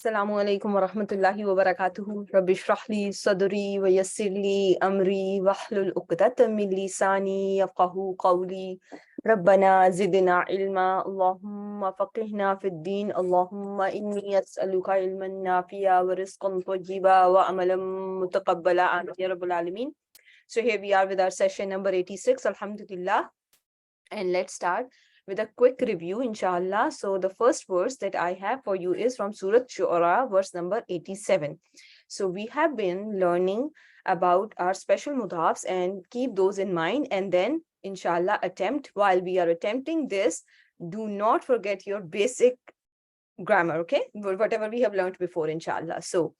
Assalamu alaikum wa rahmatullahi wa barakatuhu. Rabbi shrah li sadri wa yassir li amri wahlul uqdatan min lisani yafqahu qawli. Rabbana zidna ilma. Allahumma faqihna fid din. Allahumma inni as'aluka ilman nafi'a wa rizqan tayyiba wa amalan mutaqabbala. Amin ya rabbal alameen. So here we are with our session number 86. Alhamdulillah. And let's start with a quick review, inshallah. So the first verse that I have for you is from Surah Shu'ara, verse number 87. So we have been learning about our special mudhafs and keep those in mind, and then inshallah while we are attempting this, do not forget your basic grammar, okay? Whatever we have learned before, inshallah. So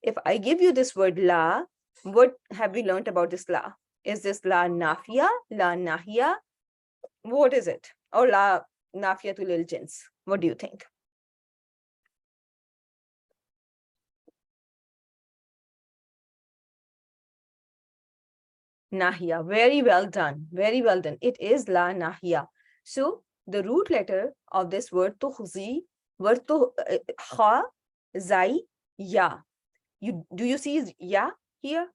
if I give you this word la, what have we learned about this la? Is this la nafiya, la nahiya? What is it? Or la nafiyatul lil jins? What do you think? Nahiya. Very well done. Very well done. It is la nahiya. So the root letter of this word tukhzi, word kha, zai, ya. Do you see ya here?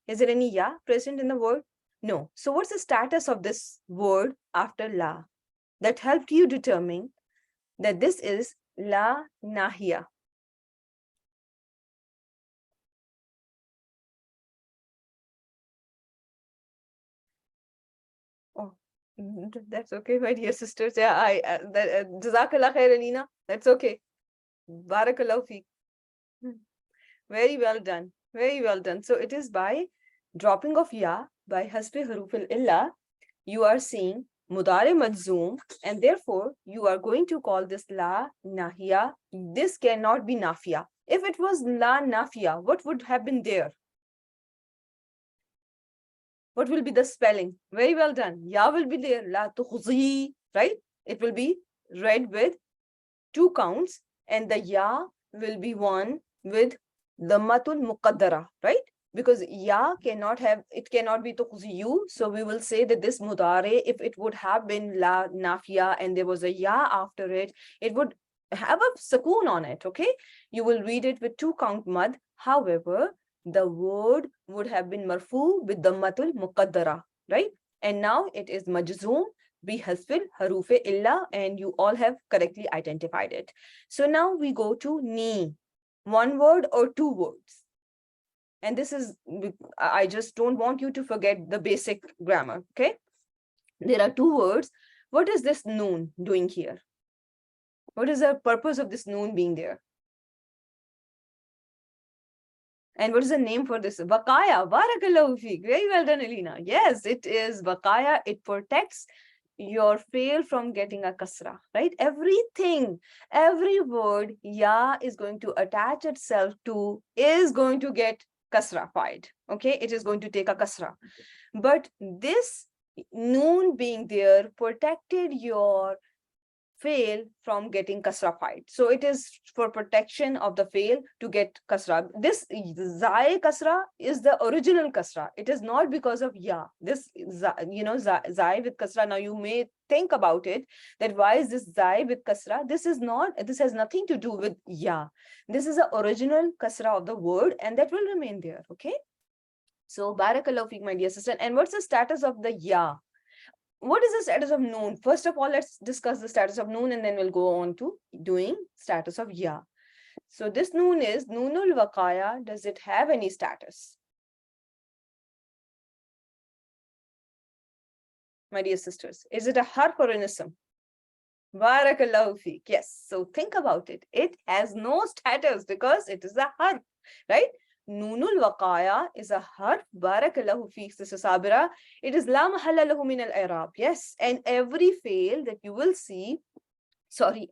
Is there any ya present in the word? No. So what's the status of this word after la? That helped you determine that this is la nahiya. Oh, that's okay, my dear sisters. Yeah, Jazakallah khair, Alina. That's okay. Barakallahu feek. Very well done. Very well done. So it is by dropping of ya by hasbi haruf al-illa, you are seeing mudare majzoom, and therefore you are going to call this la nahiya. This cannot be nafiya. If it was la nafiya, what would have been there? What will be the spelling? Very well done. Ya will be there. La tukhzi, right? It will be read with 2 counts, and the ya will be one with dhammatul muqaddara, right? Because ya cannot be tukhziyu. So we will say that this mudare, if it would have been la nafiya and there was a ya after it, it would have a sukoon on it, okay? You will read it with 2 count mad. However, the word would have been marfu with dhammatul muqaddara, right? And now it is majzoom bi hasfil harufe illa, and you all have correctly identified it. So now we go to ni. 1 word or 2 words. And this is, I just don't want you to forget the basic grammar, okay? There are 2 words. What is this noon doing here? What is the purpose of this noon being there? And what is the name for this? Waqaya. Barakallahu feek. Very well done, Alina. Yes, it is waqaya. It protects your fail from getting a kasra, right? Everything, every word ya is going to attach itself to is going to get kasra-fied, okay? It is going to take a kasra. But this noon being there protected your fail from getting kasra-fied. So it is for protection of the fail to get kasra. This zai kasra is the original kasra. It is not because of ya. This, zai with kasra. Now you may think about it, that why is this zai with kasra? This has nothing to do with ya. This is the original kasra of the word, and that will remain there, okay? So barakallahu feek, my dear sister. And what's the status of the ya? What is the status of noon? First of all, let's discuss the status of noon, and then we'll go on to doing status of ya. So this noon is noonul waqaya. Does it have any status? My dear sisters, is it a harf or an ism? Barakallahu feek. Yes. So think about it. It has no status because it is a harf, right? Noonul waqaya is a harf. Barakallahu feek, Sister Sabira. It is la mahalla lahu min al-i'rab. Yes. And every fail that you will see,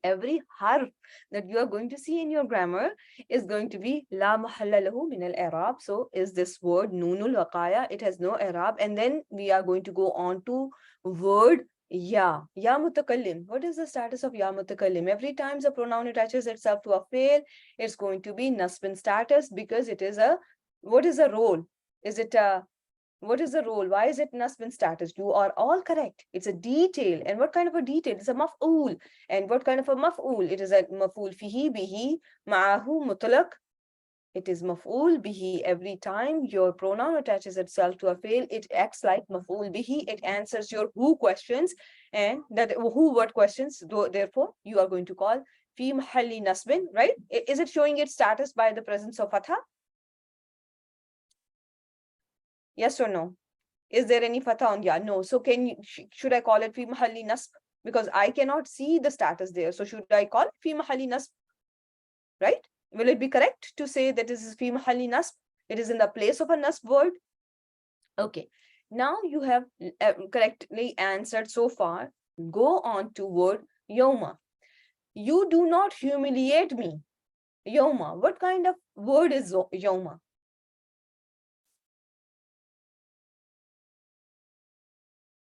every harf that you are going to see in your grammar is going to be la mahalla lahu min al-i'rab. So is this word noonul waqaya? It has no i'rab. And then we are going to go on to word ya. Ya mutakallim. What is the status of ya mutakallim? Every time the pronoun attaches itself to a fail, it's going to be nasbin status, because it is what is a role? Is it a What is the role? Why is it nasb in status? You are all correct. It's a detail. And what kind of a detail? It's a maf'ul. And what kind of a maf'ul? It is a maf'ul fihi, bihi, ma'ahu, mutlaq. It is maf'ul bihi. Every time your pronoun attaches itself to a fi'l, it acts like maf'ul bihi. It answers your who questions, and that who what questions. Therefore, you are going to call fi mahalli nasbin, right? Is it showing its status by the presence of fatha? Yes or no? Is there any fatha on? Yeah, no. So should I call it fi mahalli nasb? Because I cannot see the status there. So should I call fi mahalli nasb? Right? Will it be correct to say that this is fi mahalli nasb? It is in the place of a nasb word. Okay. Now you have correctly answered so far. Go on to word yoma. You do not humiliate me. Yoma. What kind of word is yoma?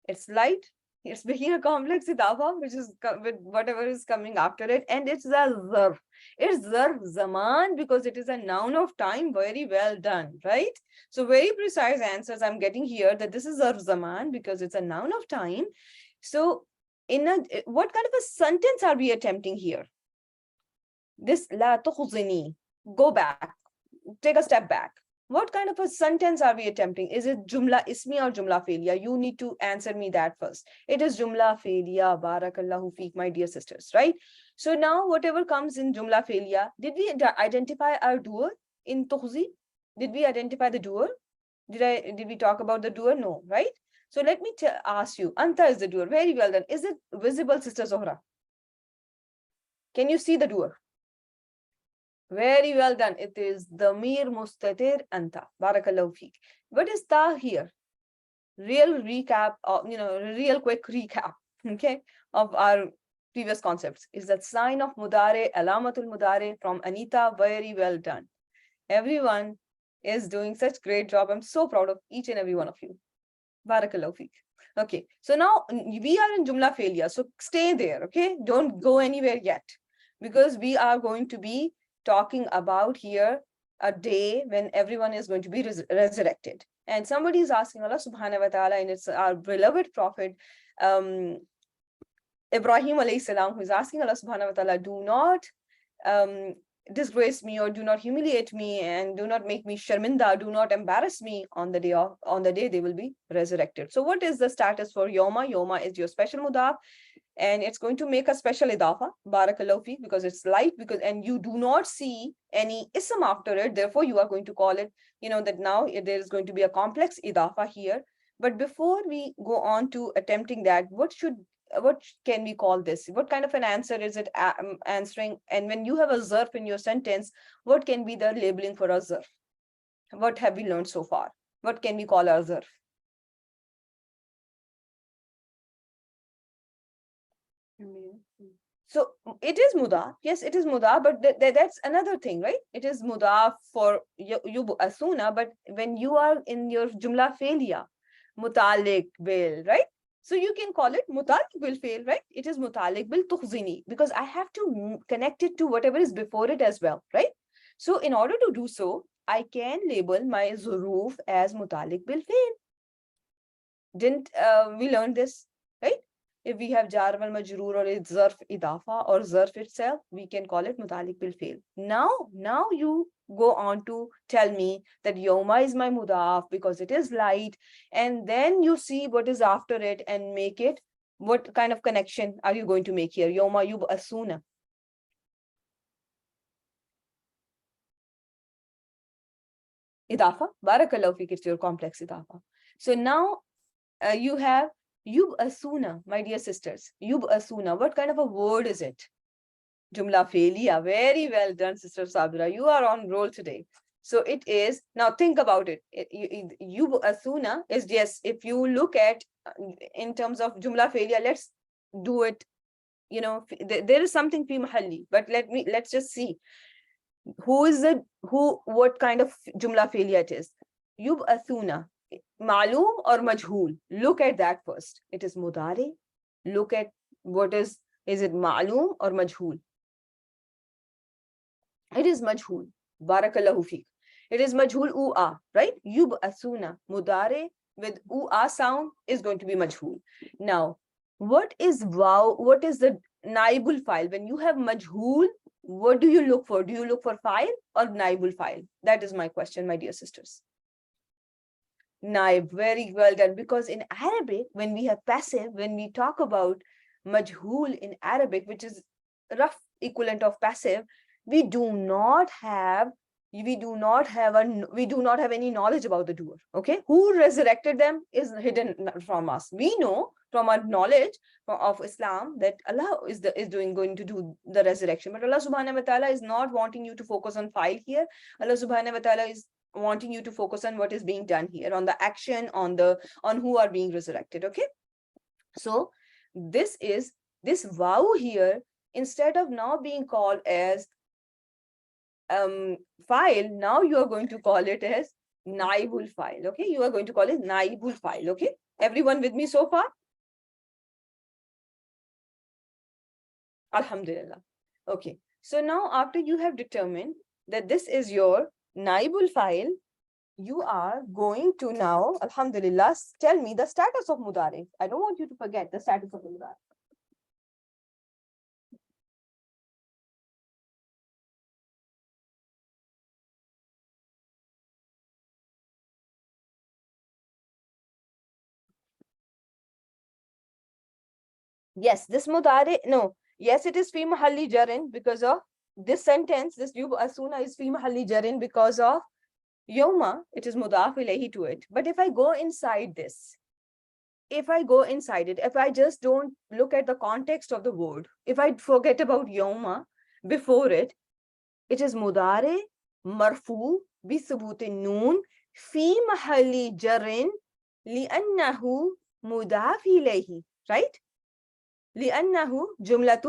It's light. It's making a complex idafa, which is with whatever is coming after it, and it's a zarf. It's zarf zaman because it is a noun of time. Very well done, right? So very precise answers I'm getting here, that this is zarf zaman because it's a noun of time. So what kind of a sentence are we attempting here? This la tukhzini. Go back. Take a step back. What kind of a sentence are we attempting? Is it jumla ismi or jumla felia? You need to answer me that first. It is jumla felia. Barakallahu feek, my dear sisters, right? So now whatever comes in jumla felia, did we identify our doer in tukhzi? Did we identify the doer? Did we talk about the doer? No, right? So let me ask you, anta is the doer. Very well done. Is it visible, Sister Zohra? Can you see the doer? Very well done. It is Damir Mustatir Anta. Barakallahu feek. What is ta here? Real recap, real quick recap, okay, of our previous concepts. Is that sign of Mudare, Alamatul Mudare from Anita. Very well done. Everyone is doing such great job. I'm so proud of each and every one of you. Barakallahu feek. Okay, so now we are in Jumla failure. So stay there, okay? Don't go anywhere yet, because we are going to be talking about here a day when everyone is going to be resurrected. And somebody is asking Allah subhanahu wa ta'ala, and it's our beloved prophet, Ibrahim alayhi salam, who is asking Allah subhanahu wa ta'ala, do not disgrace me or do not humiliate me and do not make me sharminda, do not embarrass me on the day they will be resurrected. So what is the status for Yoma? Yoma is your special mudaf, and it's going to make a special idafa, barakallahu fi, because it's light, and you do not see any ism after it. Therefore, you are going to call it, that now there is going to be a complex idafa here. But before we go on to attempting that, what can we call this? What kind of an answer is it answering? And when you have a zarf in your sentence, what can be the labeling for a zarf? What have we learned so far? What can we call our zarf? So it is mudaf. Yes, it is mudaf, but that's another thing, right? It is mudaf for yubu asuna, but when you are in your jumla failure, mutalik bil, right? So you can call it mutalik bil fail, right? It is mutalik bil tukhzini, because I have to connect it to whatever is before it as well, right? So in order to do so, I can label my zuruf as mutalik bil fail. Didn't we learn this, right? If we have jar wal majroor or it's zarf idafa or zarf itself, we can call it mutalik bil fail. Now you go on to tell me that yoma is my mudaf because it is light, and then you see what is after it and make it. What kind of connection are you going to make here? Yoma yub asuna. Idafa. Barakallahu fik, it's your complex idafa. So now you have Yub asuna, my dear sisters. Yub asuna. What kind of a word is it? Jumla felia. Very well done, Sister Sabira. You are on roll today. So it is, now think about it. Yub asuna is, yes, if you look at in terms of jumla felia, let's do it. There is something fi mahalli, but let's just see. What kind of jumla felia it is? Yub asuna. Ma'loom or majhool? Look at that first. It is mudare. Look at what is it ma'loom or majhool? It is majhool. Barakallahu feek. It is majhool u'a, right? Yub asuna. Mudare with a sound is going to be majhul. Now, what is wow? What is the naibul file? When you have majhul, what do you look for? Do you look for file or naibul file? That is my question, my dear sisters. Naib, very well done. Because in Arabic, when we have passive, when we talk about majhul in Arabic, which is rough equivalent of passive, we do not have any knowledge about the doer. Okay, who resurrected them is hidden from us. We know from our knowledge of Islam that Allah is going to do the resurrection, but Allah subhanahu wa ta'ala is not wanting you to focus on file here. Allah subhanahu wa ta'ala is wanting you to focus on what is being done here, on the action, on who are being resurrected. Okay, so this wow here, instead of now being called as file, now you are going to call it as naibul file. Okay, you are going to call it naibul file. Okay, everyone with me so far? Alhamdulillah. Okay, so now after you have determined that this is your naibul file, you are going to now, alhamdulillah, tell me the status of mudari. I don't want you to forget the status of mudari. Yes, this mudari, no. Yes, it is fi mahalli jarin because of this sentence. This yub asuna is fi mahalli jarin because of yoma. It is mudaf ilayhi to it. But if I go inside this, if I just don't look at the context of the word, if I forget about yoma before it, it is mudari marfu bi thubutin noon fi mahalli jarin li'annahu mudaf ilayhi, right? لأنه جملة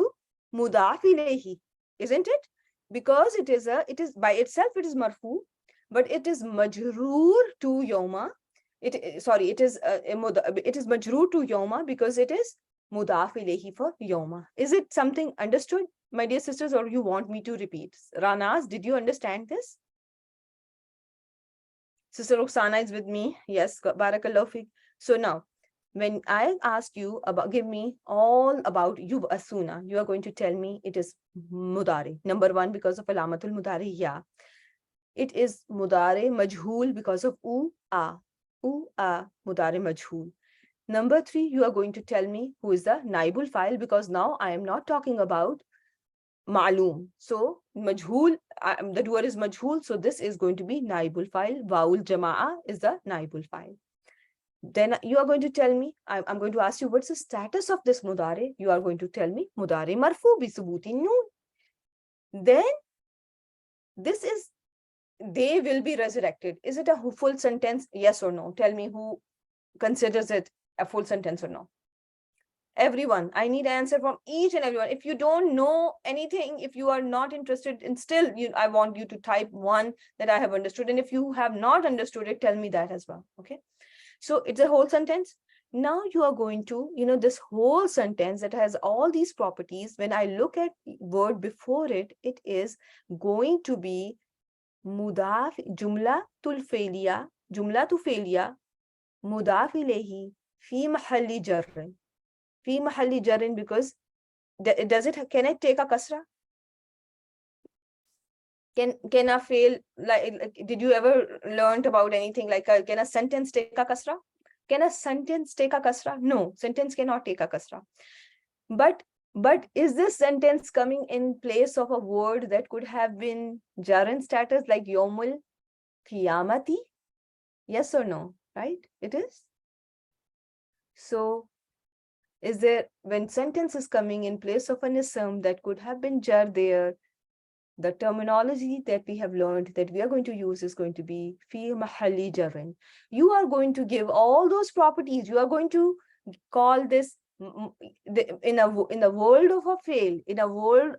مضاف إليه, isn't it? Because it is by itself it is marfu, but it is majroor to yoma. It is majroor to yoma because it is mudaf ilayhi for yoma. Is it something understood, my dear sisters, or you want me to repeat? Ranas, did you understand this? Sister Roxana is with me. Yes, barakallahu fiqh. So now, when I ask you about, give me all about yub asuna, you are going to tell me it is mudari. Number one, because of alamatul mudari, yeah. It is mudari majhul because of a mudari majhul. Number three, you are going to tell me who is the naibul file, because now I am not talking about ma'loom. So majhul, the doer is majhul, so this is going to be naibul file. Waul jama'a is the naibul file. Then you are going to tell me, I'm going to ask you, what's the status of this mudari? You are going to tell me mudari marfu bi subuti noon. Then this is, they will be resurrected. Is it a full sentence? Yes or no? Tell me who considers it a full sentence or no. Everyone, I need an answer from each and everyone. If you don't know anything, if you are not interested in, still I want you to type one that I have understood. And if you have not understood it, tell me that as well. Okay, so it's a whole sentence. Now you are going to, this whole sentence that has all these properties, when I look at word before it, it is going to be mudaf, jumla tu failya, mudaf ilayhi, fi mahalli jarrin. Fi mahalli jarrin, because can it take a kasra? Can a fail, like did you ever learned about anything like can a sentence take a kasra? Can a sentence take a kasra? No, sentence cannot take a kasra. But is this sentence coming in place of a word that could have been jaran status, like yomul qiyamati? Yes or no? Right? It is. So is there, when sentence is coming in place of an ism that could have been jar there, the terminology that we have learned that we are going to use is going to be fi mahalli jarrin. You are going to give all those properties. You are going to call this in the world of a fail. In a world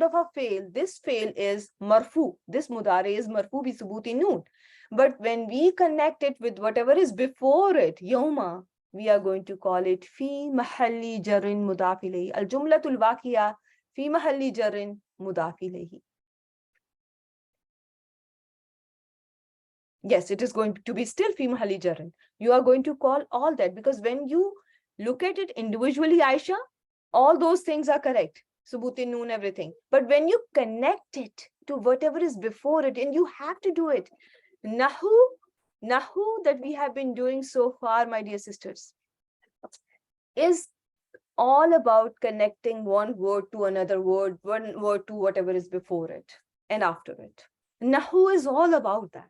of a fail, this fail is marfu. This mudari is marfu bi subuti noon. But when we connect it with whatever is before it, yoma, we are going to call it fi mahalli jarrin mudaf ilayhi. Al jumlatul waqi'a fi mahalli jarrin mudaf ilayhi. Yes, it is going to be still fi mahalli jarrin. You are going to call all that, because when you look at it individually, Aisha, all those things are correct. Subuti, noon, everything. But when you connect it to whatever is before it, and you have to do it. Nahu that we have been doing so far, my dear sisters, is all about connecting one word to another word, one word to whatever is before it and after it. Nahu is all about that.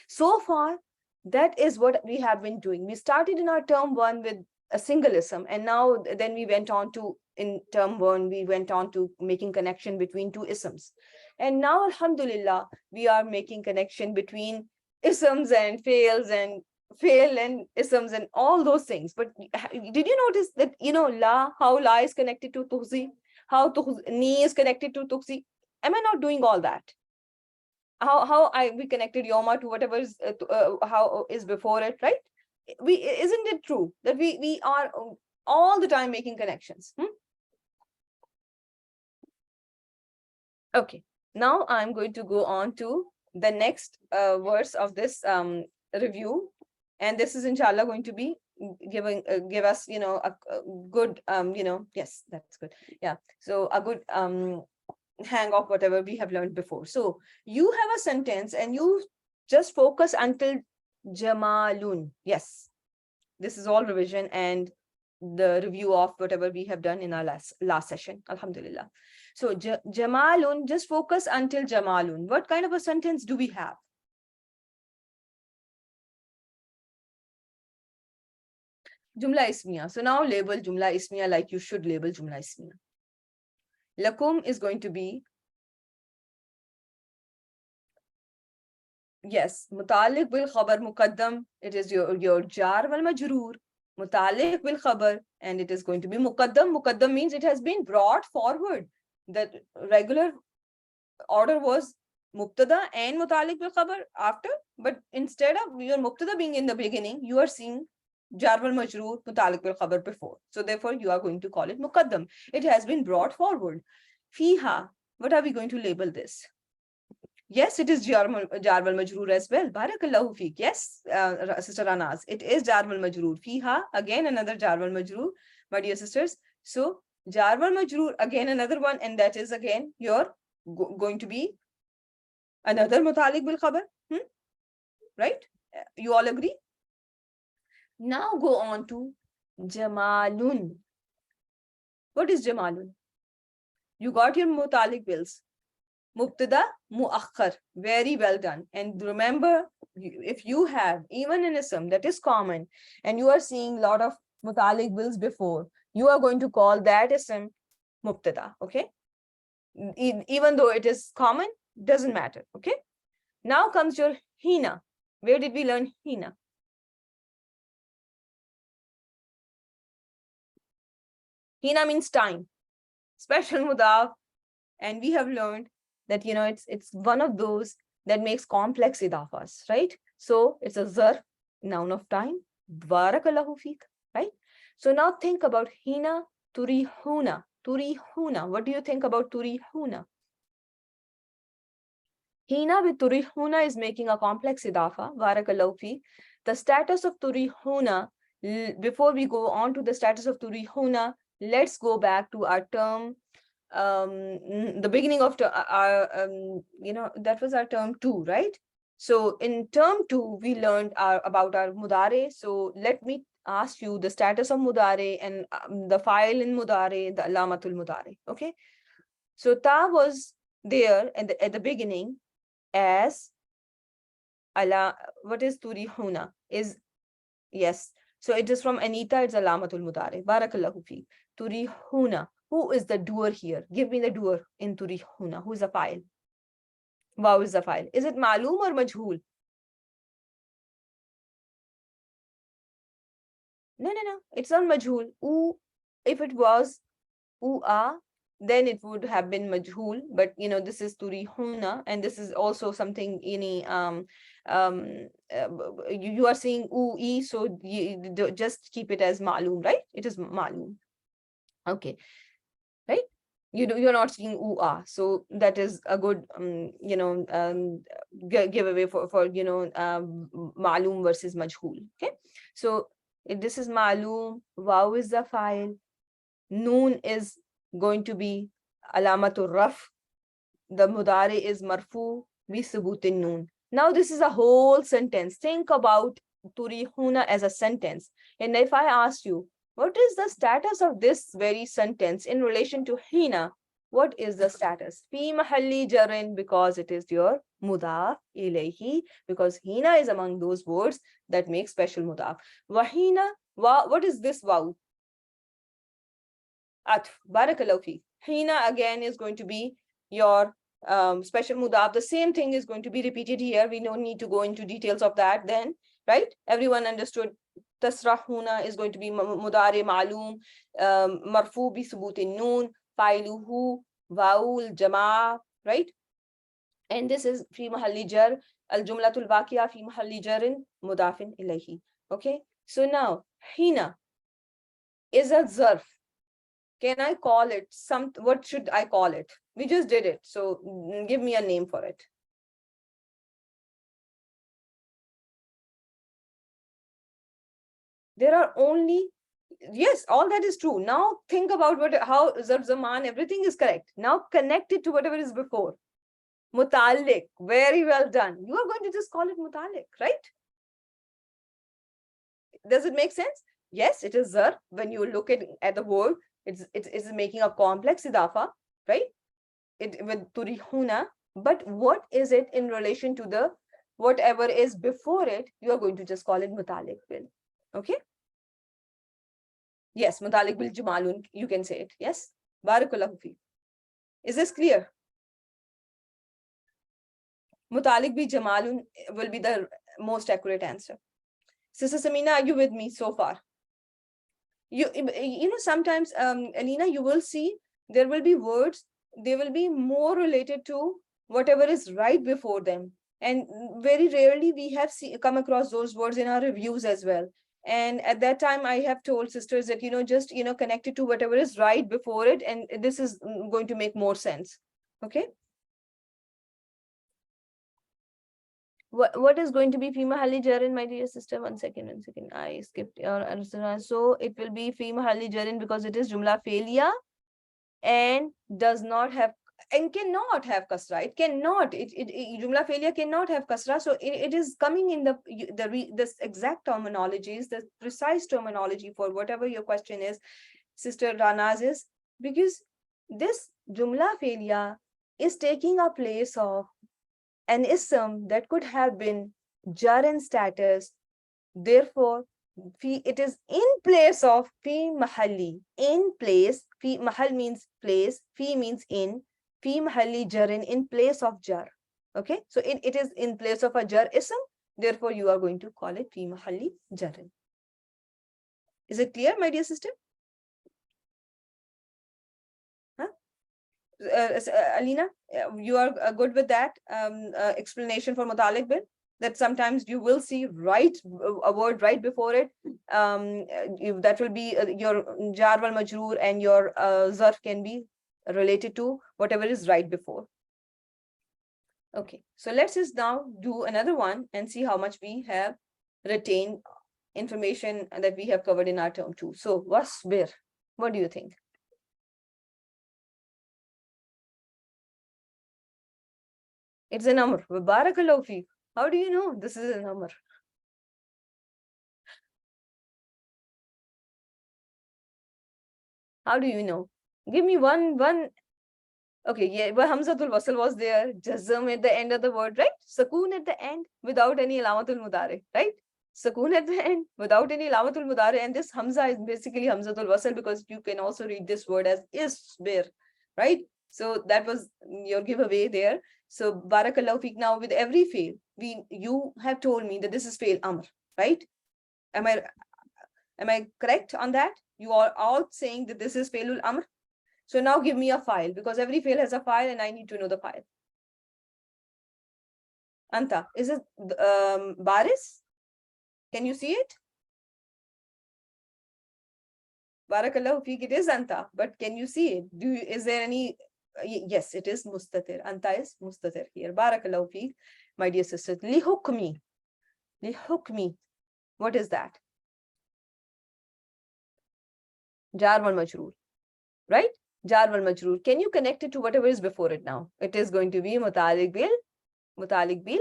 So far, that is what we have been doing. We started in our term one with a singleism, and now then we went on to, in term one, we went on to making connection between two isms. And now, alhamdulillah, we are making connection between isms and fails and fail and isms and all those things. But did you notice that, la, how la is connected to tuhzi, how ni is connected to tuhzi? Am I not doing all that? How we connected yoma to whatever is how is before it, right? Isn't it true that we are all the time making connections? Okay, now I'm going to go on to the next verse of this review, and this is inshallah going to be give us a good yes, that's good, yeah, so a good hang of whatever we have learned before. So you have a sentence and you just focus until jamalun. Yes, this is all revision and the review of whatever we have done in our last session, alhamdulillah. So jamalun, just focus until jamalun. What kind of a sentence do we have? Jumla ismiya. So now label jumla ismiya like you should label jumla ismiya. Lakum is going to be, yes, mutalik bil khabar muqaddam. It is your jar wal majroor. Mutalik bil khabar, and it is going to be muqaddam. Muqaddam means it has been brought forward. The regular order was mubtada and mutalik bil khabar after, but instead of your mubtada being in the beginning, you are seeing jar wal majroor, mutalik bil khabar before. So therefore, you are going to call it muqaddam. It has been brought forward. Fiha, what are we going to label this? Yes, it is jar wal majroor as well. Barakallahu feek. Yes, Sister Anaz, it is jar wal majroor. Fiha, again another jar wal majroor, my dear sisters. So jar wal majroor, again another one, and that is again your going to be another mutalik bil khabar. Right? You all agree? Now go on to jamalun. What is jamalun? You got your mutalik bills. Mubtada, muakhar. Very well done. And remember, if you have even an ism that is common and you are seeing a lot of mutalik bills before, you are going to call that ism mubtada. Okay? Even though it is common, doesn't matter. Okay? Now comes your hina. Where did we learn hina? Hina means time. Special mudaf. And we have learned that it's one of those that makes complex idafas, right? So it's a zarf, noun of time. Barakallahu feek, right? So now think about hina turihuna. Turihuna. What do you think about turihuna? Hina with turihuna is making a complex idafa. Barakallahu feek. The status of turihuna, before we go on to the status of turihuna, let's go back to our term, the beginning of our that was our term 2, right? So in term 2 we learned about our mudare. So let me ask you the status of mudare and the file in mudare, the alamatul mudare. Okay, so ta was there at the beginning as what is turihuna is, yes, so it is from Anita, it's alamatul mudare. Barakallahu fi. Turihuna. Who is the doer here? Give me the doer in turihuna. Who is the file? Wow is the file. Is it ma'loom or majhul? No. It's not majhul. If it was then it would have been majhul. But this is turihuna, and this is also something you are seeing so you just keep it as ma'loom, right? It is ma'loom. Okay. Right? You're not seeing ooh ah, so that is a good giveaway for ma'loom versus majhool. Okay, so this is ma'loom, waw is the file, noon is going to be alamatul raf, the mudari is marfu bi subutin noon. Now this is a whole sentence. Think about turihuna as a sentence, and if I ask you what is the status of this very sentence in relation to hina, what is the status? Fi mahalli jarin, because it is your mudaf ilayhi, because hina is among those words that make special mudaf. Wahina, what is this waw? Atf, barakallahu fi. Hina again is going to be your special mudaf. The same thing is going to be repeated here. We don't need to go into details of that then, right? Everyone understood. Tasrahuna is going to be mudari ma'loom, marfu bi subutin noon, fa'iluhu, waul, jama'a, right? And this is fi mahalli jar, al-jumlatul waqi'a fi mahalli jarin, mudafin ilayhi. Okay, so now hina is a zarf. Can I call it what should I call it? We just did it, so give me a name for it. There are only, yes, all that is true. Now think about how zarf zaman, everything is correct. Now connect it to whatever is before. Mutalik, very well done. You are going to just call it mutalik, right? Does it make sense? Yes, it is zarf. When you look at the word, it's making a complex idafa, right? It with turihuna, but what is it in relation to the whatever is before it? You are going to just call it mutalik bil. Okay. Yes, mutalik bil jamalun, you can say it. Yes. Barakallahu fi. Is this clear? Mutalik bil jamalun will be the most accurate answer. Sister Samina, are you with me so far? You know, sometimes, Alina, you will see there will be words, they will be more related to whatever is right before them. And very rarely we have come across those words in our reviews as well. And at that time, I have told sisters that, just, connect it to whatever is right before it. And this is going to make more sense. Okay. What is going to be fi mahalli jarin, my dear sister? One second. I skipped your answer. So it will be fi mahalli jarin because it is jumla failure and does not have and cannot have kasra. It cannot. Jumla failure cannot have kasra. So it is coming in this exact terminologies, the precise terminology for whatever your question is, Sister Ranaz, is because this jumla failure is taking a place of an ism that could have been jar in status. Therefore, it is in place of fi mahalli. In place, fi mahal means place, fi means in, fi mahalli jarin, in place of jar. Okay, so it is in place of a jar ism. Therefore, you are going to call it fi mahalli jarin. Is it clear, my dear sister? Alina, you are good with that explanation for mutalik bil, that sometimes you will see a word right before it, that will be your jar wal majroor, and your zarf can be related to whatever is right before. Okay, so let's just now do another one and see how much we have retained information that we have covered in our term 2. So wasbir, what do you think? It's an amr. Barakallahu fi. How do you know this is an amr? How do you know? Give me one. Okay, yeah, but Hamzatul Wasl was there. Jazm at the end of the word, right? Sakoon at the end without any alamatul mudare, right? Sakoon at the end without any alamatul mudare. And this Hamza is basically Hamzatul Wasl, because you can also read this word as isbir, right? So that was your giveaway there. So barakallahu feek. Now with every fail, you have told me that this is fail amr, right? Am I correct on that? You are all saying that this is failul amr. So now give me a file, because every fail has a file and I need to know the file. Anta, is it Baris? Can you see it? Barakallahu feek, it is anta, but can you see it? Is there any? Yes, it is mustatir. Anta is mustatir here. Barakallahu feek, my dear sisters. Li hukmi. Li hukmi. What is that? Jar wal majroor, right? Jar wal majroor. Can you connect it to whatever is before it now? It is going to be mutalik bil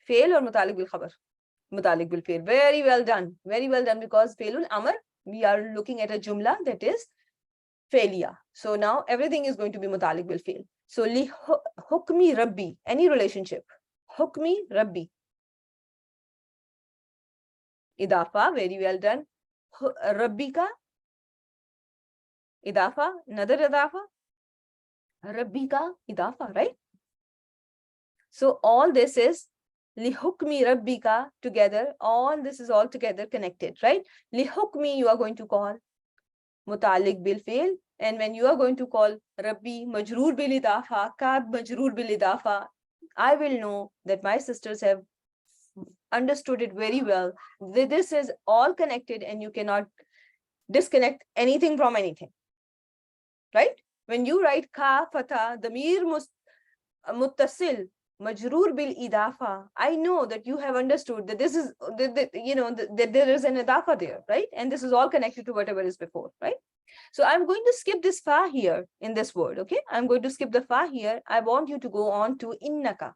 fail or mutalik bil khabar. Mutalik bil fail. Very well done. Very well done, because failul amr, we are looking at a jumla that is failure. So now everything is going to be mutalik bil fail. So li hukmi rabbi, any relationship. Hukmi rabbi. Idafa, very well done. Rabbi ka idafa, another idafa. Rabbi ka idafa, right? So all this is li hukmi rabbi ka together. All this is all together connected, right? Li hukmi you are going to call mutalik bil fail, and when you are going to call rabbi majroor bil idafa, ka majroor bil idafa, I will know that my sisters have understood it very well. This is all connected and you cannot disconnect anything from anything, right? When you write ka fatha damir muttasil majroor bil idafa, I know that you have understood that this is that there is an idafa there, right? And this is all connected to whatever is before, right? So I'm going to skip this fa here in this word, okay? I'm going to skip the fa here. I want you to go on to innaka.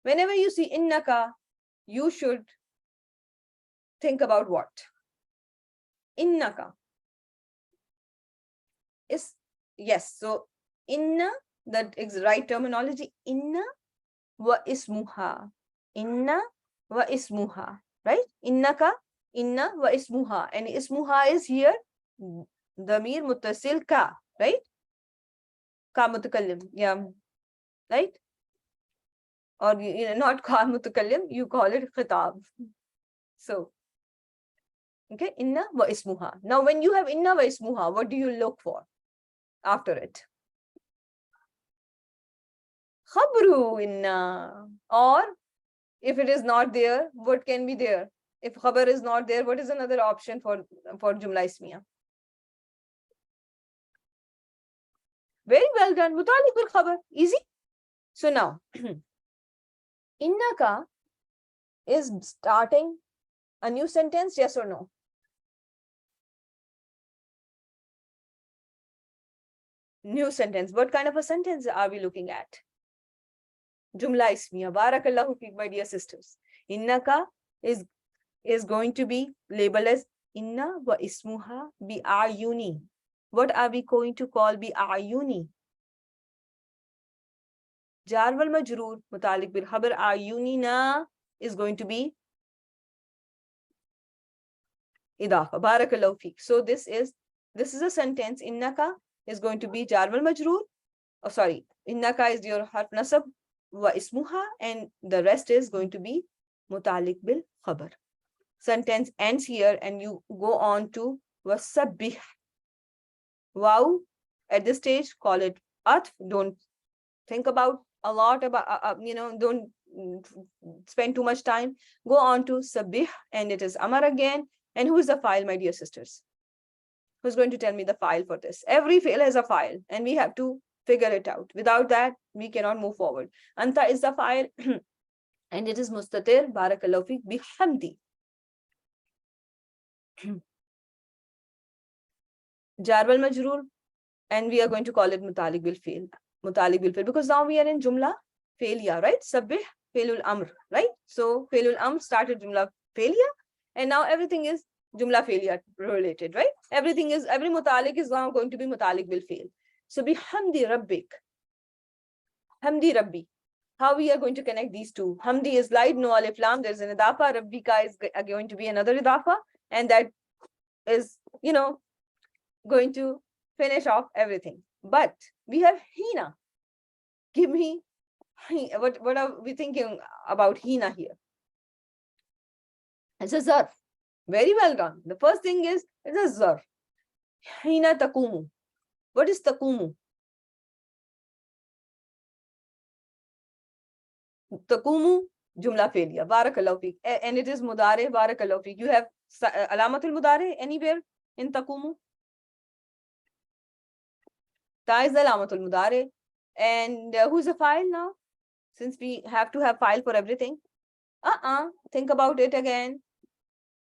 Whenever you see innaka, you should think about what? Innaka is, yes, so inna, that is right terminology. Inna wa ismuha. Inna wa ismuha, right? Innaka, inna wa ismuha. And ismuha is here damir muttasil ka, right? Ka mutakallim, yeah, right? Or not ka mutakallim, you call it khitab. So, okay, inna wa ismuha. Now, when you have inna wa ismuha, what do you look for after it? Khabru inna. Or if it is not there, what can be there? If khabar is not there, what is another option for jumla ismiya? Very well done. Mutalik bil khabar. Easy. So now, innaka is starting a new sentence, yes or no? New sentence. What kind of a sentence are we looking at? Jumla ismiya. Barakallahu feek, my dear sisters. Innaka is going to be labeled as inna wa ismuha bi ayuni. What are we going to call bi ayuni? Jar wal majroor mutalik bil khabar ayunina is going to be idafa. Barakallahu feek. So this is a sentence. Innaka is going to be jar wal majroor. Oh, sorry. Innaka is your harf nasab wa ismuha, and the rest is going to be mutalik bil khabar. Sentence ends here and you go on to wasabbih. Wow. At this stage, call it atf. Don't think about a lot about, don't spend too much time. Go on to sabih, and it is amar again. And who is the file, my dear sisters? Who's going to tell me the file for this? Every file has a file and we have to figure it out. Without that, we cannot move forward. Anta is the file and it is mustatir, barakallahu feek, bihamdi. Jar wal majroor, and we are going to call it mutalik bil fail. Mutalik bil fail, because now we are in jumla failure, right? Sabih failul amr, right? So failul amr started jumla failure, and now everything is jumla failure related, right? Every mutalik is now going to be mutalik bil fail. So bihamdi rabbik. Hamdi rabbi. How we are going to connect these two? Hamdi is light, no alif lam. There's an idafa. Rabbika is going to be another idafa, and that is, going to finish off everything. But we have hina. Give me what are we thinking about hina here? It's a zarf. Very well done. The first thing is it's a zarf. Hina takumu. What is takumu? Takumu jumla failure. Barakallahu feek. And it is mudare. Barakallahu feek. You have alamatul mudare anywhere in taqumu? Ta is the alamatul mudare. And who's the file now? Since we have to have file for everything. Think about it again.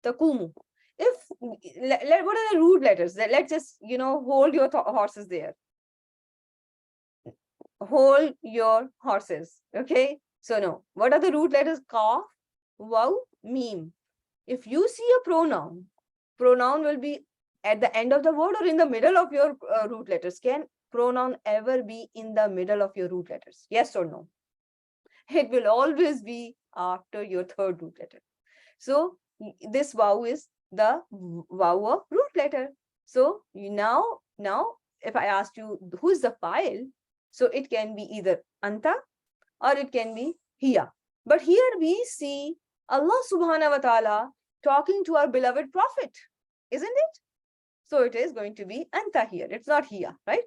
Taqumu. If what are the root letters? Let's just hold your horses there. Hold your horses. Okay. So no. What are the root letters? Qaf, waw, mim. If you see a pronoun will be at the end of the word or in the middle of your root letters. Can pronoun ever be in the middle of your root letters? Yes or no? It will always be after your third root letter. So this waw is the waw of root letter. So now if I asked you who is the file, so it can be either anta or it can be hiya. But here we see Allah subhanahu wa ta'ala talking to our beloved prophet, isn't it? So it is going to be anta here. It's not hiya, right?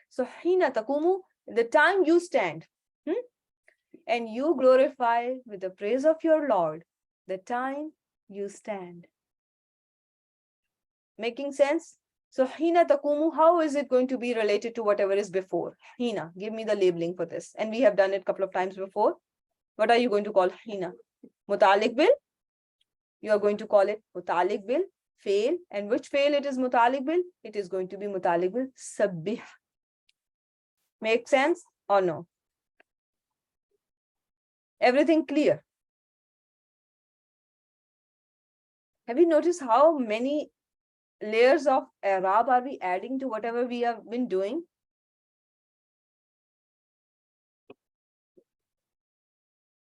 So hina taqumu, the time you stand, and you glorify with the praise of your Lord, the time you stand. Making sense? So hina taqumu, how is it going to be related to whatever is before? Hina, give me the labeling for this. And we have done it a couple of times before. What are you going to call hina? Mutalik bil? You are going to call it mutalik bil, fail. And which fail it is mutalik bil? It is going to be mutalik bil sabbih. Make sense or no? Everything clear? Have you noticed how many layers of Arab are we adding to whatever we have been doing?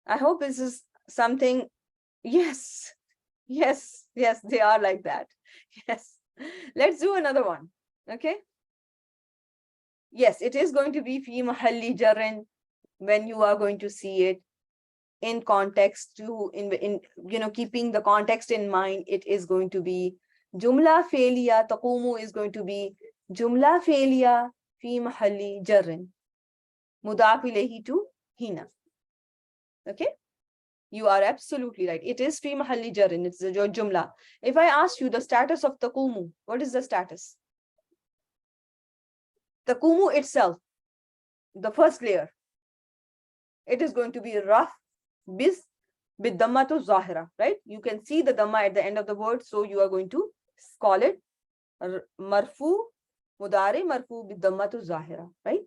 I hope this is something. Yes, they are like that. Yes, let's do another one. Okay. Yes, it is going to be fi mahalli jarrin when you are going to see it in context in keeping the context in mind. It is going to be jumla failure. Taqumu is going to be jumla failure fi mahalli jarrin mudaf ilayhi to hina. Okay, you are absolutely right. It is fi mahalli jarrin. It's your jumla. If I ask you the status of taqumu, what is the status? Taqumu itself, the first layer, it is going to be rough bis with dhamma to zahira, right? You can see the dhamma at the end of the word, so you are going to call it marfu mudare marfu with dhamma to zahira, right?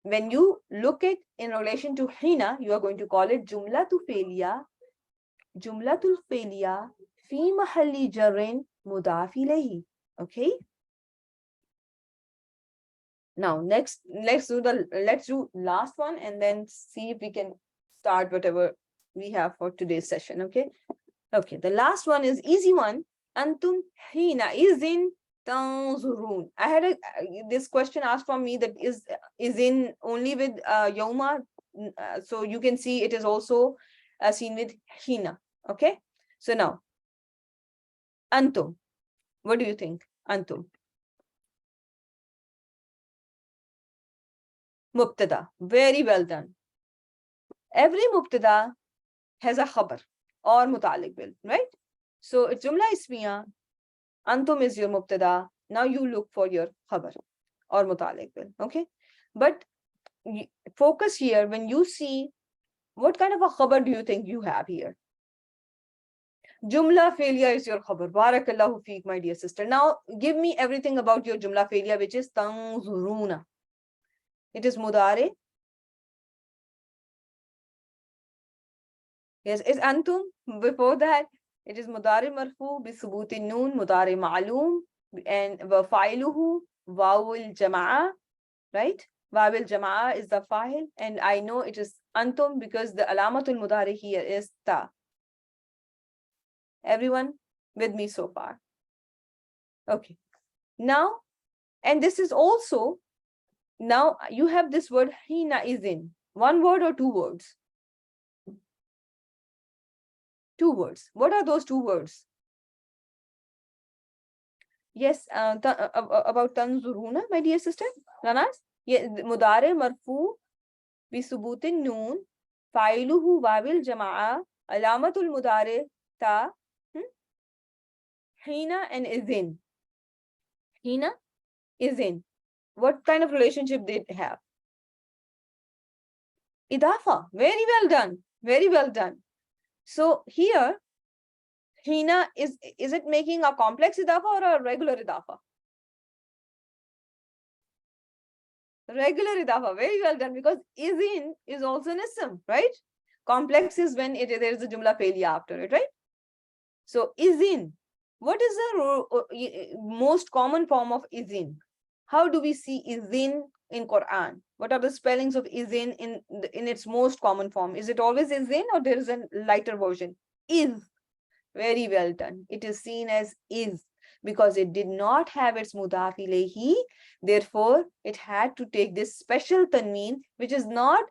When you look at in relation to hina, you are going to call it jumlatul failure fi mahalli jarrin mudaf ilayhi. Okay. Now let's do last one and then see if we can start whatever we have for today's session. Okay. The last one is easy one. Antum hina izin tanzurun. I had this question asked from me that is in only with yawma. So you can see it is also seen with hina. Okay. So now antum, what do you think? Antum. Mubtada. Very well done. Every mubtada has a khabar or mutalik bil, right? So it's jumla ismiya. Antum is your mubtada. Now you look for your khabar or mutalik bil. Okay. But focus here when you see what kind of a khabar do you think you have here? Jumla failure is your khabar. Barakallahu feek, my dear sister. Now give me everything about your jumla failure, which is tanzuruna. It is mudare. Yes, it's antum. Before that, it is mudare marfu bi subuti noon, mudare ma'loom, and fa'iluhu wawul jama'a, right? Wawul jama'a is the fa'il, and I know it is antum because the alamatul mudare here is ta. Everyone with me so far? Okay. Now, and this is also, now you have this word hina izin. One word or two words? Two words. What are those two words? Yes, about tanzuruna, my dear sister. Ranas? Yeah, mudare marfu bi subutin noon, fa'iluhu wawil jama'a, alamatul mudare ta, hina and izin. Hina is in. What kind of relationship they have? Idafa. Very well done. Very well done. So here, Hina is it making a complex idafa or a regular idafa? Regular idafa. Very well done, because is in is also an ism, right? Complex is when there is a jumla failure after it, right? So is in. What is the most common form of is in? How do we see is in Quran? What are the spellings of is in its most common form? Is it always is in, or there is a lighter version? Is. Very well done. It is seen as is because it did not have its mudaf ilayhi. Therefore, it had to take this special tanween, which is not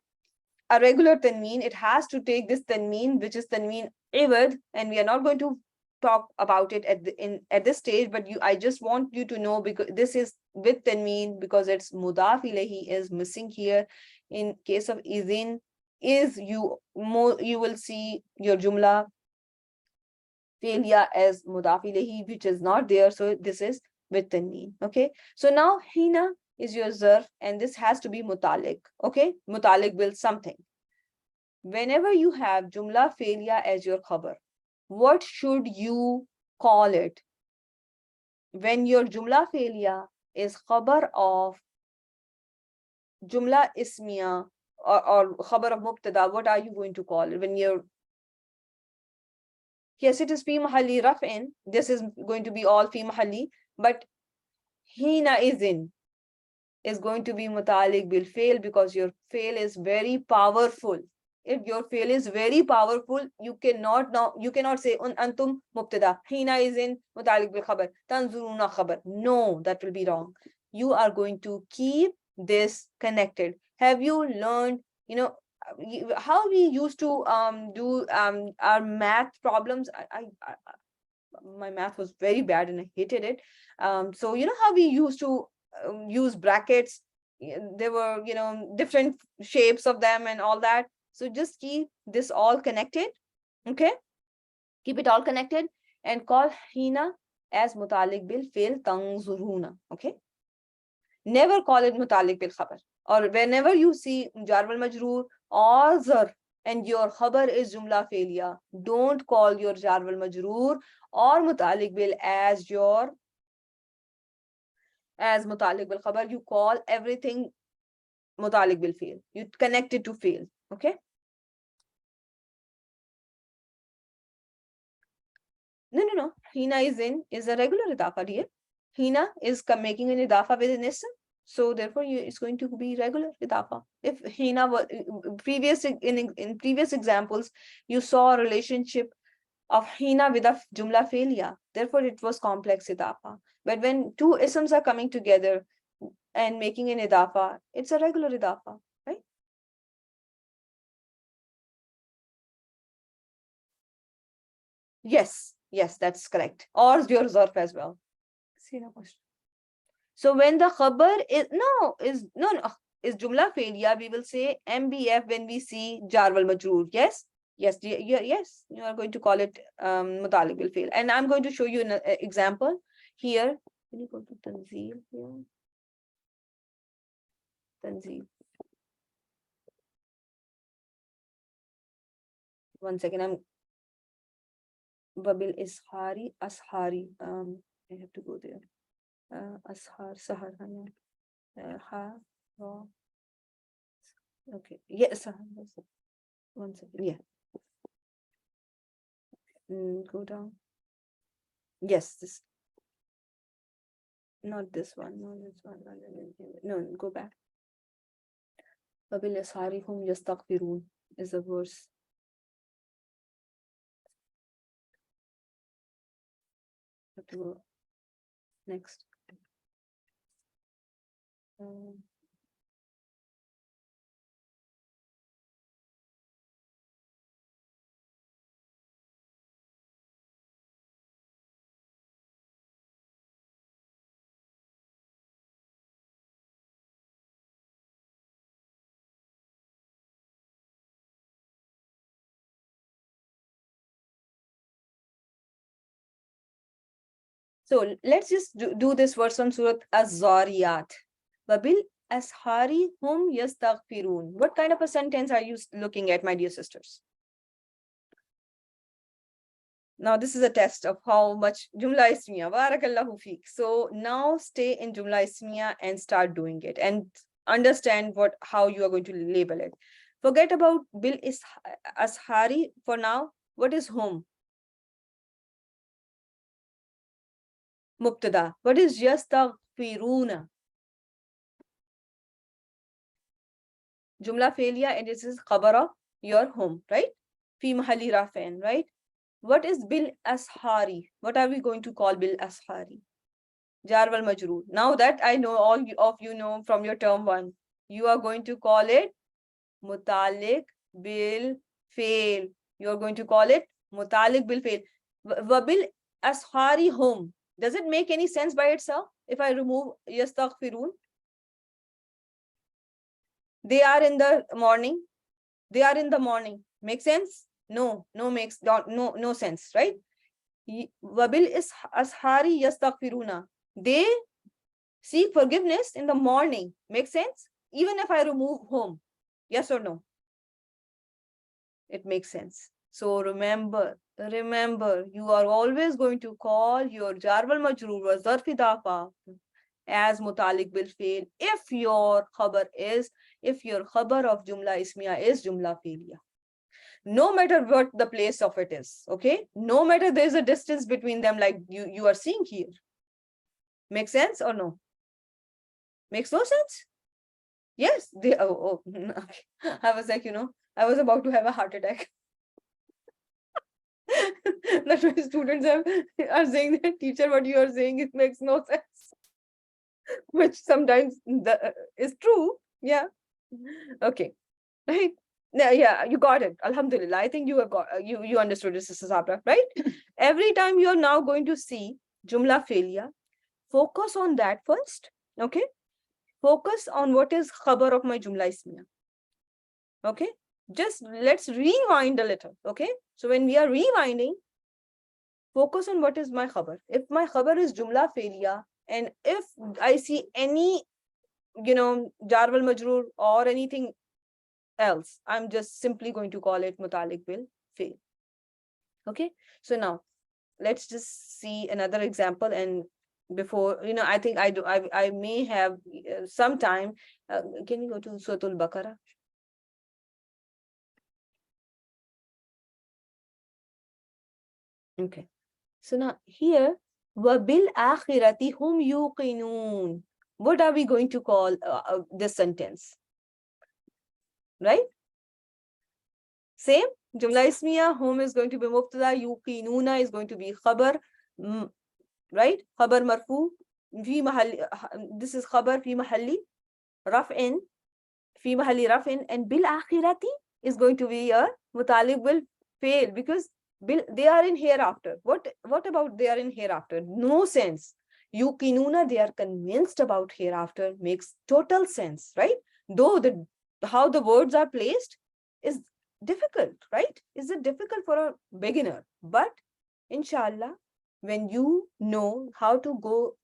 a regular tanween. It has to take this tanween, which is tanween iwad, and we are not going to talk about it at this stage, but I just want you to know, because this is with tanween, because its mudaf ilayhi is missing here. In case of izin, you will see your jumla failure as mudaf ilayhi, which is not there. So this is with tanween. Okay. So now hina is your zarf, and this has to be mutalik. Okay. Mutalik will something. Whenever you have jumla failure as your khabar, what should you call it? When your jumla failure is khabar of jumla ismiya or khabar of mubtada, what are you going to call it? When you're, yes, it is fi mahalli raf'in. This is going to be all fi mahalli, but hina is going to be mutalik bil fail, because your fail is very powerful. If your fail is very powerful, you cannot say antum mubtada, hina is in mutalik bil khabar, tanzuruna khabar. No, that will be wrong. You are going to keep this connected. Have you learned, how we used to do our math problems? My math was very bad and I hated it. So you know how we used to use brackets? There were, different shapes of them and all that. So just keep this all connected. Okay, keep it all connected and call hina as mutalik bil fail tanzuruna. Okay, never call it mutalik bil khabar. Or whenever you see jar wal majroor or zarf and your khabar is jumla failure, don't call your jar wal majroor or mutalik bil as mutalik bil khabar. You call everything mutalik bil fail. You connect it to fail. Okay. No. Hina is a regular idafa, dear. Hina is making an idafa with an ism. So therefore, it's going to be regular idafa. If hina was in previous examples, you saw a relationship of hina with a jumla failure. Therefore, it was complex idafa. But when two isms are coming together and making an idafa, it's a regular idafa, right? Yes, that's correct. Or your zarf as well. See no question. So when the khabar is jumla failure, we will say MBF when we see jar wal majroor. Yes, yes. You are going to call it mutalik bil fail, and I'm going to show you an example here. Can you go to Tanzeel here? Tanzeel. One second. I'm Babil Ishari Ashari. I have to go there. Ashar Sahar. Ha. Okay. Yes. One second. Yeah. Go down. Yes. This. Not this one. No, this one. No, go back. وَبِالْأَسْحَارِ يَسْتَغْفِرُونَ is the verse. Have to go next. So let's just do this verse on Surah Az-Zariyat. Wabil ashari hum yastaghfirun. What kind of a sentence are you looking at, my dear sisters? Now this is a test of how much Jumla Ismiya. Barakallahu feek. So now stay in Jumla Ismiya and start doing it and understand how you are going to label it. Forget about bil ashari for now. What is hum? Mubtada. What is yastaghfiruna? Jumla failure, and this is khabar of your home, right? Fi mahalli rafin, right? What is bil ashari? What are we going to call bil ashari? Jar wal majroor. Now that I know all of you know from your term 1, you are going to call it mutalik bil fail. You are going to call it mutalik bil fail. Wabil ashari hum. Does it make any sense by itself if I remove yastaghfirun? They are in the morning. They are in the morning. Make sense? No sense, right? Wabil ashari yastaghfiruna. They seek forgiveness in the morning. Make sense? Even if I remove home. Yes or no? It makes sense. So remember, you are always going to call your jar wal majroor wa zarf idafa as mutalik bil fail if your khabar of jumla ismiya is jumla failure. No matter what the place of it is, okay? No matter there's a distance between them like you are seeing here. Make sense or no? Makes no sense? Yes, I was like, I was about to have a heart attack. That my students are saying that, teacher, what you are saying, it makes no sense. Which sometimes is true. Yeah. Okay. Right. Yeah, you got it. Alhamdulillah. I think you have got you understood this, Sister Sabra, right? Every time you're now going to see Jumla failure, focus on that first. Okay. Focus on what is khabar of my Jumla Ismiya. Okay. Just let's rewind a little. Okay. So when we are rewinding, focus on what is my khabar. If my khabar is Jumla failure, and if I see any, jar wal majroor or anything else, I'm just simply going to call it mutalik bil fail. Okay. So now let's just see another example. And before, I think I may have some time. Can you go to Surah Al-Baqarah? Okay. So now here, وَبِالْآخِرَةِ هُمْ يُوقِنُونَ. What are we going to call this sentence? Right? Same. Jumla Ismiya, hum is going to be mubtada, yuqinuna is going to be khabar. Right? Khabar marfu. Fi mahalli, this is khabar fi mahalli raf'in. Fi mahalli raf'in. And bil akhirati is going to be a mutalik bil fail, because they are in hereafter. What about they are in hereafter? No sense. Yuqinuna, they are convinced about hereafter, makes total sense, right? Though how the words are placed is difficult, right? Is it difficult for a beginner? But inshallah, when you know how to go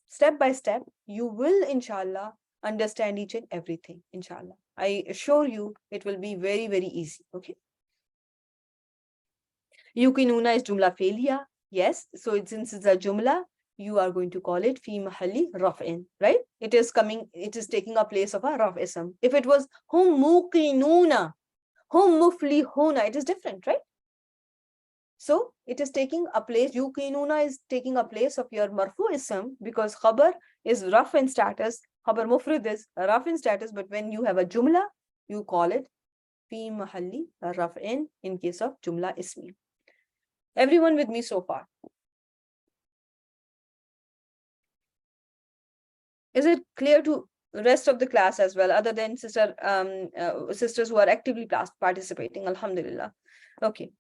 step by step, you will inshallah understand each and everything. Inshallah, I assure you it will be very, very easy. Okay. Yuqinuna is jumla failure. Yes. So since it's a jumla, you are going to call it fi mahalli raf'in, right? It is taking a place of a raf ism. If it was hum muqinuna, hum muflihuna, it is different, right? So it is taking a place, yuqinuna is taking a place of your marfu ism, because khabar is raf in status, khabar mufrid is raf in status, but when you have a jumla, you call it fi mahalli raf'in in case of jumla ismi. Everyone with me so far? Is it clear to the rest of the class as well, other than sisters who are actively participating? Alhamdulillah. Okay.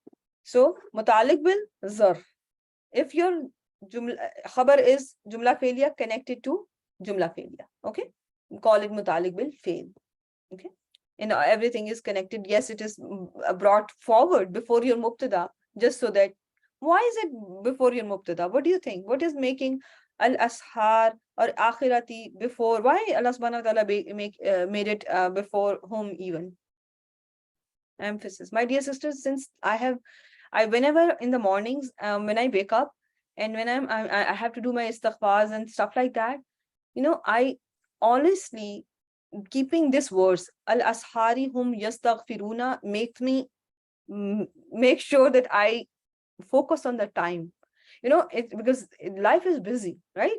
So mutalik bil zarf. If your khabar is jumla failure connected to jumla failure, okay, call it mutalik bil fail. Okay. And everything is connected. Yes, it is brought forward before your mubtada, just so that why is it before your mubtada? What do you think? What is making al-ashar or akhirati before? Why Allah subhanahu wa ta'ala made it before whom even? Emphasis. My dear sisters, since I whenever in the mornings, when I wake up and when I have to do my istighfars and stuff like that, I honestly, keeping this verse, al-ashari hum yastaghfiruna, makes me make sure that I focus on the time. It's because life is busy, right?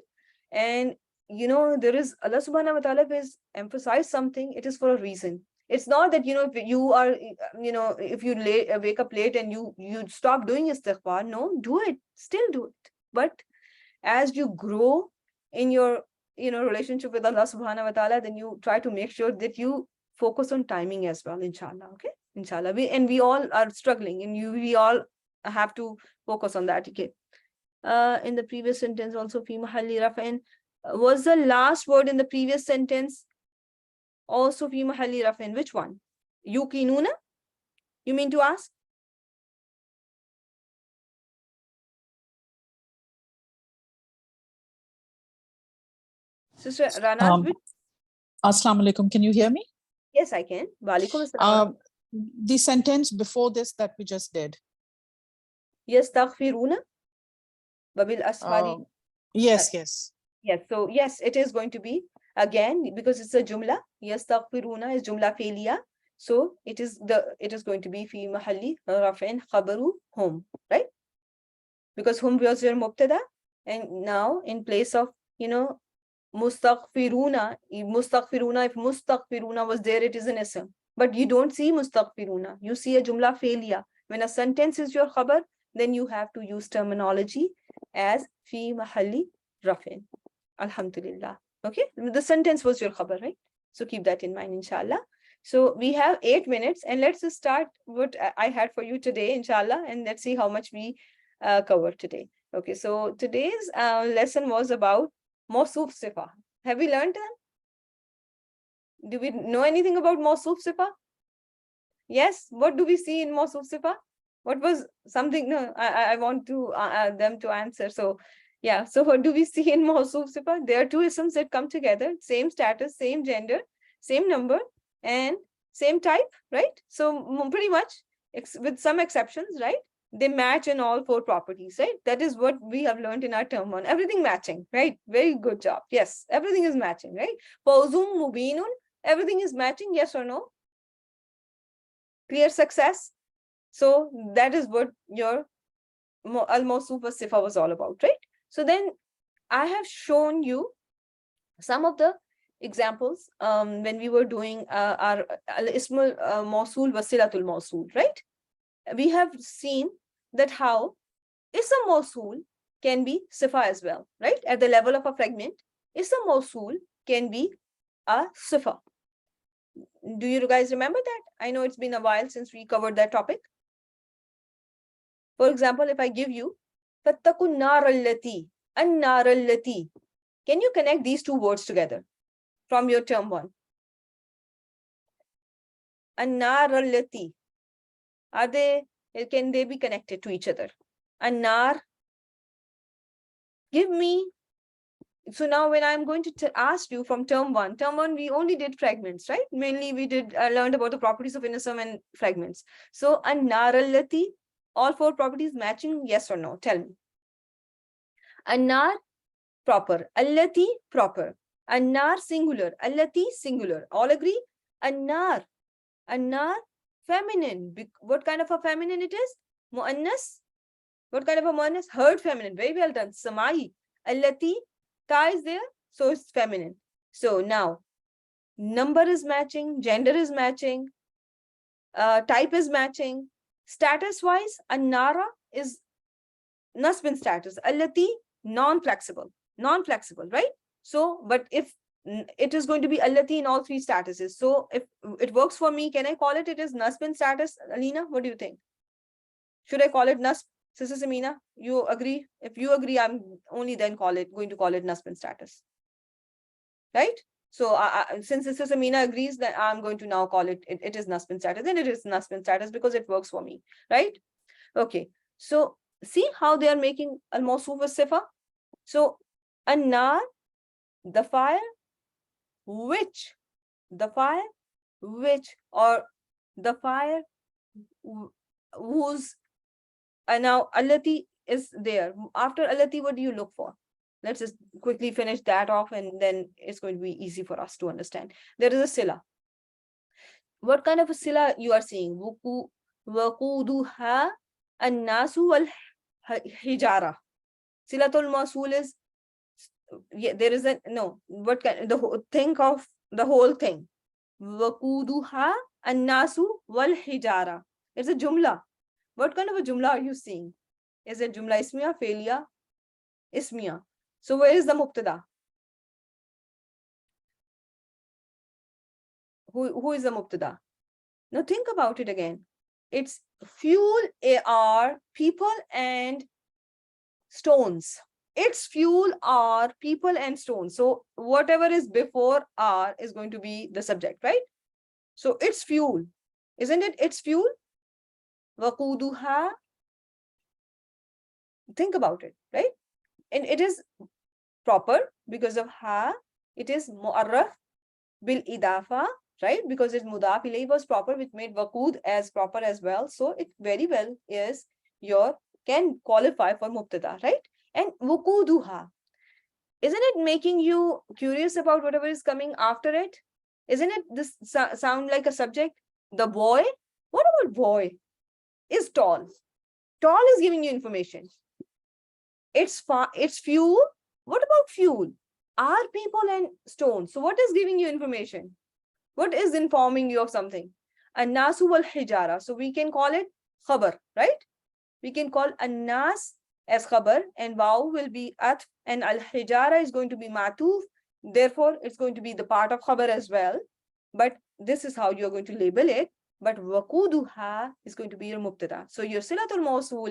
And there is Allah subhanahu wa ta'ala has emphasized something, it is for a reason. It's not that if you are if you wake up late and you stop doing istighfar. No, do it, still do it. But as you grow in your relationship with Allah subhanahu wa ta'ala, then you try to make sure that you focus on timing as well, inshallah. Okay, inshallah. We all are struggling, and we all have to focus on that. Okay. In the previous sentence also, fi mahalli raf'in, was the last word in the previous sentence also fi mahalli raf'in? Which one? Yuqinuna, you mean to ask? Sister Rana, Assalamu alaikum, can you hear me? Yes, I can. Wa alaikum assalam. The sentence before this that we just did. Yastaghfiruna babil asfari. Yes, yes. Yes, so yes, it is going to be, again, because it's a jumla. Yastaghfiruna is jumla felia. So it is going to be fi mahalli raf'in khabaru hum, right? Because hum was your mubtada, and now in place of mustaghfiruna, if mustaghfiruna was there, it is an ism. But you don't see mustaghfiruna, you see a jumla felia. When a sentence is your khabar, then you have to use terminology as fi mahalli raf'in. Alhamdulillah. Okay, the sentence was your khabar, right? So keep that in mind, inshallah. So we have 8 minutes, and let's just start what I had for you today, inshallah, and let's see how much we covered today. Okay, so today's lesson was about mawsuf sifa. Have we learned that? Do we know anything about mawsuf sifa? Yes, what do we see in mawsuf sifa? What was something? No, I want to them to answer. So yeah, so what do we see in mawsuf sifa? There are two isms that come together, same status, same gender, same number, and same type, right? So pretty much, with some exceptions, right? They match in all 4 properties, right? That is what we have learned in our term 1. Everything matching, right? Very good job. Yes, everything is matching, right? Fawzum mubinun, everything is matching, yes or no? Clear success? So that is what your al-mawsuf sifa was all about, right? So then I have shown you some of the examples when we were doing our al-ismul mawsul wasilatul mawsul, right? We have seen that how ism mawsul can be sifa as well, right? At the level of a fragment, ism mawsul can be a sifa. Do you guys remember that? I know it's been a while since we covered that topic. For example, if I give you fattakun nar allati, an-nar allati, can you connect these 2 words together from your term 1? An-nar allati, can they be connected to each other? An-nar, give me. So now when I'm going to ask you from term 1, we only did fragments, right? Mainly we did learned about the properties of ism and fragments. So an-nar allati, all 4 properties matching, yes or no? Tell me. An-nar, proper. Allati, proper. An-nar, singular. Allati, singular. All agree? An-nar, feminine. What kind of a feminine it is? Mu'annas. What kind of a mu'annas? Heard feminine. Very well done. Samai. Allati, ta is there, so it's feminine. So now, number is matching, gender is matching, type is matching. Status-wise, an-nara is nasbin status. Allati, non-flexible, right? So, but if it is going to be allati in all 3 statuses, so if it works for me, can I call it is nasbin status? Alina, what do you think? Should I call it nasb? Sister Samina, you agree? If you agree, I'm only then going to call it nasbin status, right? So since Sister Samina agrees, that I'm going to now call it is nasbin status, then it is nasbin status because it works for me, right? Okay, so See how they are making al-mawsuf as-sifa? So, an-nar, the fire, which, the fire, which, or the fire whose, now allati is there. After allati, what do you look for? Let's just quickly finish that off, and then it's going to be easy for us to understand. There is a sila. What kind of a sila you are seeing? Waquduha an-nasu wal hijara. Silatul mawsul is, yeah, there is a, no, what kind, think of the whole thing. Waquduha an-nasu wal hijara. It's a jumla. What kind of a jumla are you seeing? Is it jumla ismiya, failiya? Ismiya. So where is the mubtada? Who is the mubtada? Now think about it again. It's fuel are people and stones. Its fuel are people and stones. So whatever is before are is going to be the subject, right? So it's fuel. Isn't it? It's fuel. Waquduha. Think about it, right? And it is proper because of ha. It is mu'arraf bil idafa, right? Because its mudaf ilayhi was proper, which made waqud as proper as well. So it very well is can qualify for mubtada, right? And wuquduha. Isn't it making you curious about whatever is coming after it? Isn't it this sound like a subject? The boy? What about boy? Is tall. Tall is giving you information. It's fuel. What about fuel? Are people and stones. So what is giving you information? What is informing you of something? An-nasu wal hijara. So we can call it khabar, right? We can call an-nas as khabar, and waw will be atf, and al-hijara is going to be matuf. Therefore, it's going to be the part of khabar as well. But this is how you're going to label it. But waquduha is going to be your mubtada. So your silatul mawsul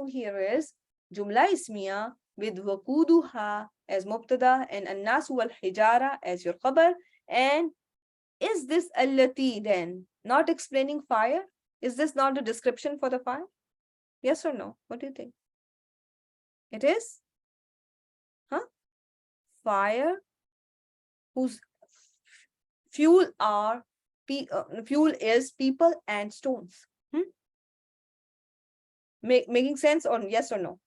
here is jumla ismiya with waquduha as mubtada and an-nas wal hijara as your khabar. And is this allati then not explaining fire? Is this not a description for the fire? Yes or no? What do you think? It is? Huh? Fire whose fuel is people and stones. Making sense, or yes or no?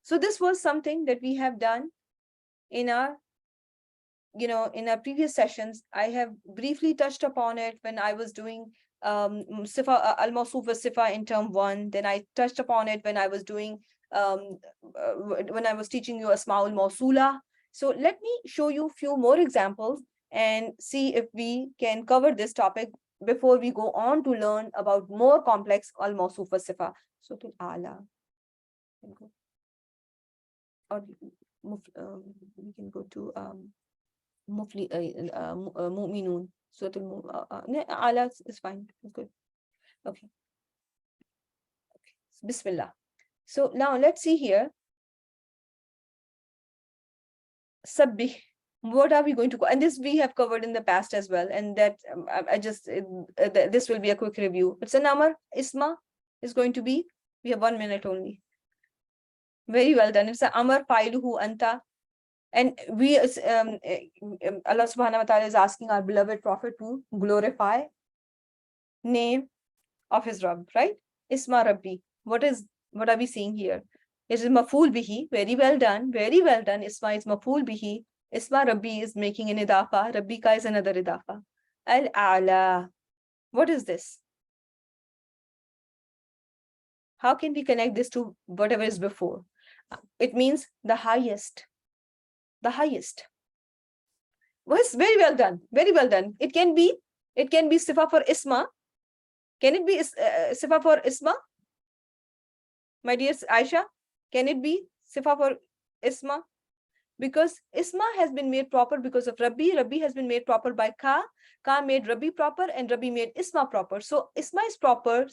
So this was something that we have done in our, in our previous sessions. I have briefly touched upon it when I was doing sifa al-mawsuf as-sifa in term 1. Then I touched upon it when I was doing when I was teaching you asma'ul mawsula. So let me show you a few more examples and see if we can cover this topic before we go on to learn about more complex al-mawsuf as-sifa. So to ala, or we can go to mu'minun. So ala is fine. It's good. Okay. Bismillah. So now let's see here. Sabbih. What are we going to go? And this we have covered in the past as well. And that this will be a quick review. It's an amar. Isma is going to be, we have 1 minute only. Very well done. It's an amar fa'iluhu anta. And we, Allah subhanahu wa ta'ala is asking our beloved Prophet to glorify name of his Rabb, right? Isma Rabbi. What are we seeing here? It is maf'ul bihi. Very well done. Very well done. Isma is maf'ul bihi. Isma Rabbi is making an idafa. Rabbi ka is another idafa. Al-a'la. What is this? How can we connect this to whatever is before? It means the highest. The highest. Was very well done. Very well done. It can be sifa for isma. Can it be sifa for isma? My dear Aisha, can it be sifa for isma? Because isma has been made proper because of Rabbi. Rabbi has been made proper by ka. Ka made Rabbi proper and Rabbi made isma proper. So isma is proper.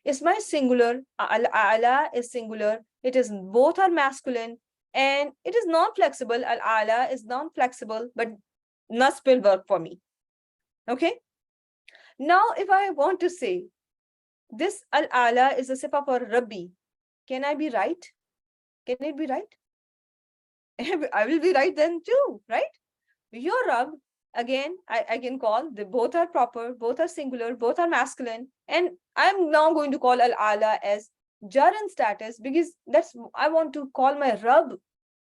Isma is singular. Al-a'la is singular. It is both are masculine. And it is non-flexible. Al-a'la is non-flexible, but nasb will work for me. Okay. Now, if I want to say this al-ala is a sifa for Rabbi. Can I be right? Can it be right? I will be right then too, right? Your Rabb, again, I can call, both are proper, both are singular, both are masculine. And I'm now going to call al-ala as jar and status, because I want to call my Rabb.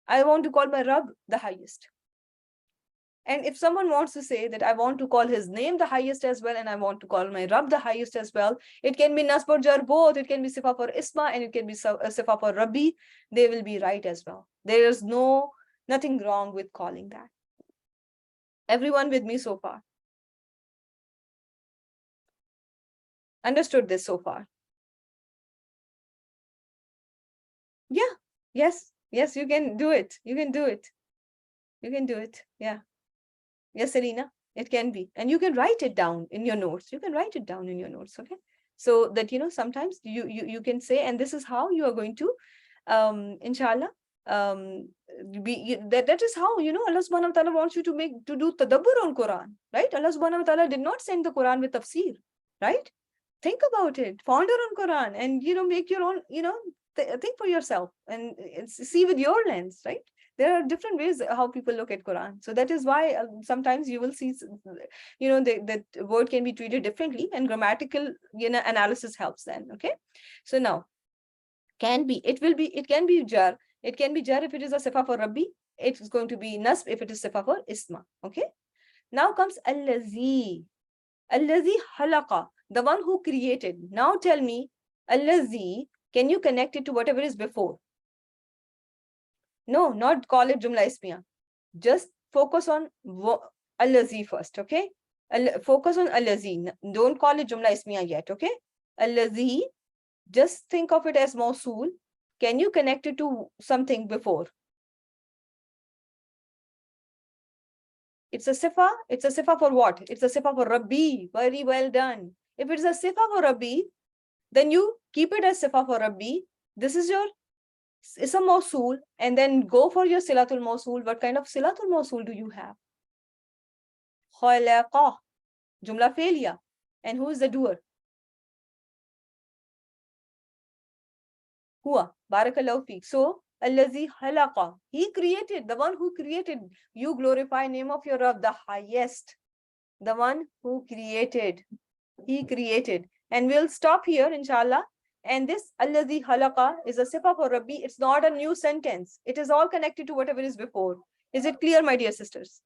I want to call my Rabb the highest. And if someone wants to say that I want to call his name the highest as well, and I want to call my Rabb the highest as well, it can be nasb or jar both. It can be sifa for isma and it can be sifa for Rabbi. They will be right as well. There is nothing wrong with calling that. Everyone with me so far? Understood this so far? Yeah. Yes, you can do it. You can do it. Yeah. Yes, Selena, it can be. And you can write it down in your notes. Okay? So that, sometimes you can say, and this is how you are going to, inshallah, that is how, Allah subhanahu wa ta'ala wants you to do tadabbur on Quran, right? Allah subhanahu wa ta'ala did not send the Quran with tafsir, right? Think about it, ponder on Quran, and, make your own, think for yourself and see with your lens, right? There are different ways how people look at Quran. So that is why sometimes you will see, that word can be treated differently, and grammatical, analysis helps then. Okay. So now, it can be jar. It can be jar if it is a sifa for Rabbi. It is going to be nasb if it is sifa for isma. Okay. Now comes allazi. Allazi halaqa, the one who created. Now tell me, allazi, can you connect it to whatever is before? No, not call it jumla ismiya. Just focus on allazi first, okay? Focus on allazi. Don't call it jumla ismiya yet, okay? Allazi, just think of it as mawsool. Can you connect it to something before? It's a sifa for what? It's a sifa for Rabbi. Very well done. If it's a sifa for Rabbi, then you keep it as sifa for Rabbi. This is your ism mawsool, and then go for your silatul mawsool. What kind of silatul mawsool do you have? Khalaqa, jumla failure. And who is the doer? Huwa, barakallahu feek. So, allazi khalaqa, he created, the one who created. You glorify name of your Rabb, the highest. The one who created. He created. And we'll stop here, inshallah. And this allazi khalaqa is a sifa for Rabbi. It's not a new sentence. It is all connected to whatever is before. Is it clear, my dear sisters?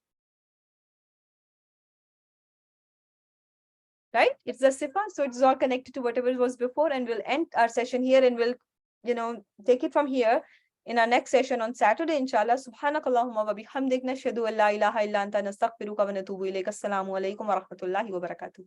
Right? It's a sifa, so it's all connected to whatever was before. And we'll end our session here, and we'll, take it from here in our next session on Saturday, inshallah. Subhanakallahumma wa bihamdik, nashhadu an la ilaha illa anta, nastaghfiruka wa natubu ilayk. Assalamu alaikum wa rahmatullahi wa barakatuh.